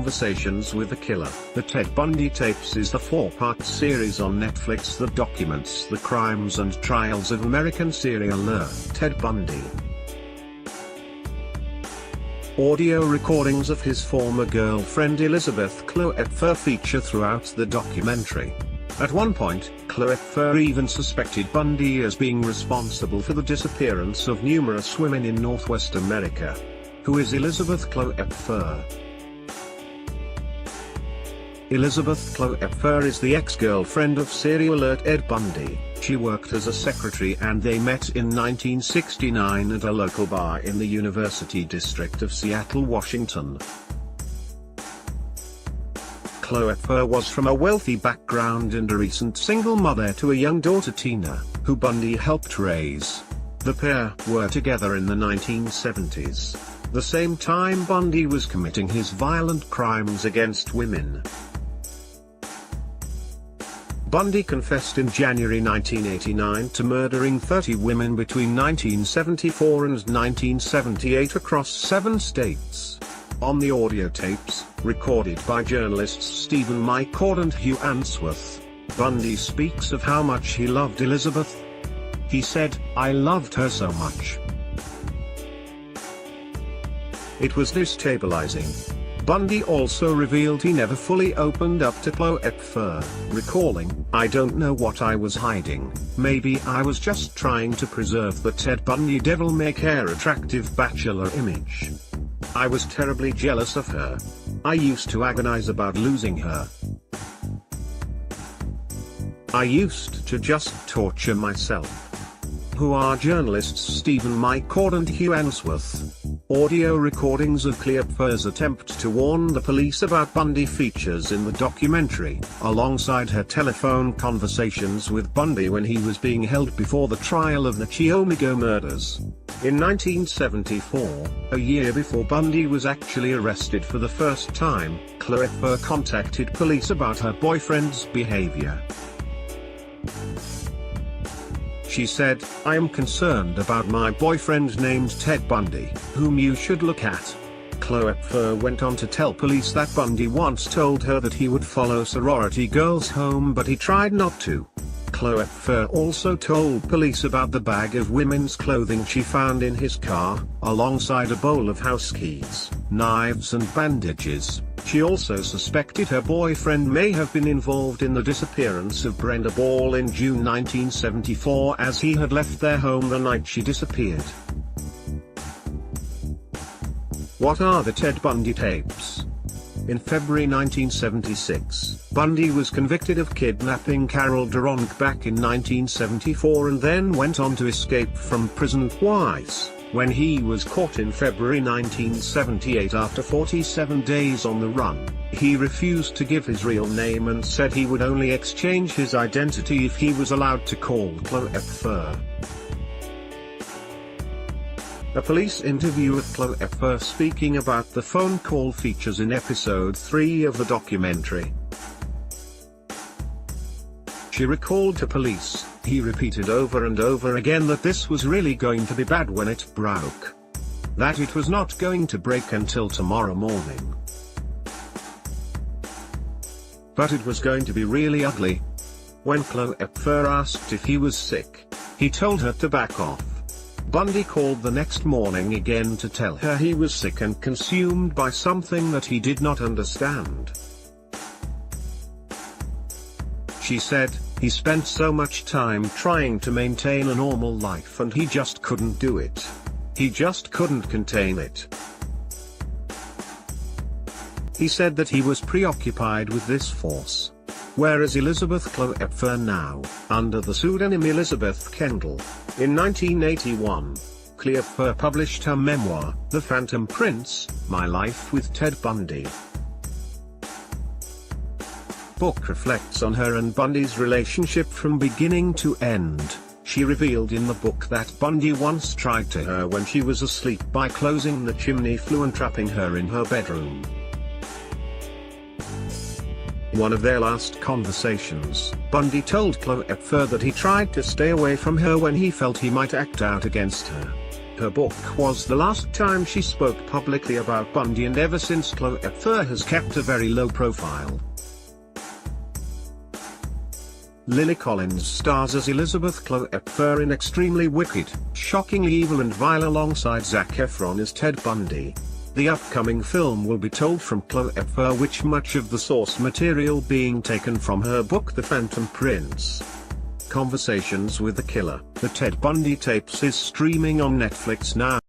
Conversations with the Killer. The Ted Bundy Tapes is the 4-part series on Netflix that documents the crimes and trials of American serial Ted Bundy. Audio recordings of his former girlfriend Elizabeth Kloepfer feature throughout the documentary. At one point, Kloepfer even suspected Bundy as being responsible for the disappearance of numerous women in Northwest America. Who is Elizabeth Kloepfer? Elizabeth Kloepfer is the ex-girlfriend of serial Ted Bundy. She worked as a secretary and they met in 1969 at a local bar in the University District of Seattle, Washington. Kloepfer was from a wealthy background and a recent single mother to a young daughter Tina, who Bundy helped raise. The pair were together in the 1970s, the same time Bundy was committing his violent crimes against women. Bundy confessed in January 1989 to murdering 30 women between 1974 and 1978 across 7 states. On the audio tapes, recorded by journalists Stephen McCord and Hugh Answorth, Bundy speaks of how much he loved Elizabeth. He said, "I loved her so much. It was destabilizing." Bundy also revealed he never fully opened up to Kloepfer, recalling, "I don't know what I was hiding, maybe I was just trying to preserve the Ted Bundy devil-may-care attractive bachelor image. I was terribly jealous of her. I used to agonize about losing her. I used to just torture myself." Who are journalists Stephen McCord and Hugh Answorth. Audio recordings of Kloepfer's attempt to warn the police about Bundy features in the documentary, alongside her telephone conversations with Bundy when he was being held before the trial of the Chiomego murders. In 1974, a year before Bundy was actually arrested for the first time, Kloepfer contacted police about her boyfriend's behavior. She said, "I am concerned about my boyfriend named Ted Bundy, whom you should look at." Kloepfer went on to tell police that Bundy once told her that he would follow sorority girls home but he tried not to. Kloepfer also told police about the bag of women's clothing she found in his car, alongside a bowl of house keys, knives and bandages. She also suspected her boyfriend may have been involved in the disappearance of Brenda Ball in June 1974 as he had left their home the night she disappeared. What are the Ted Bundy tapes? In February 1976, Bundy was convicted of kidnapping Carol Durant back in 1974 and then went on to escape from prison twice. When he was caught in February 1978 after 47 days on the run, he refused to give his real name and said he would only exchange his identity if he was allowed to call Kloepfer. A police interview with Kloepfer speaking about the phone call features in episode 3 of the documentary. She recalled to police, "He repeated over and over again that this was really going to be bad when it broke. That it was not going to break until tomorrow morning. But it was going to be really ugly." When Kloepfer asked if he was sick, he told her to back off. Bundy called the next morning again to tell her he was sick and consumed by something that he did not understand. She said, "He spent so much time trying to maintain a normal life and he just couldn't do it. He just couldn't contain it." He said that he was preoccupied with this force. Where is Elizabeth Kloepfer now, under the pseudonym Elizabeth Kendall? In 1981, Kloepfer published her memoir, The Phantom Prince, My Life with Ted Bundy. Book reflects on her and Bundy's relationship from beginning to end. She revealed in the book that Bundy once tried to her when she was asleep by closing the chimney flue and trapping her in her bedroom. One of their last conversations, Bundy told Kloepfer that he tried to stay away from her when he felt he might act out against her. her book was the last time she spoke publicly about Bundy, and ever since Kloepfer has kept a very low profile. Lily Collins stars as Elizabeth Kloepfer in Extremely Wicked, Shockingly Evil and Vile alongside Zac Efron as Ted Bundy. The upcoming film will be told from Kloepfer, with much of the source material being taken from her book The Phantom Prince. Conversations with the Killer, The Ted Bundy Tapes is streaming on Netflix now.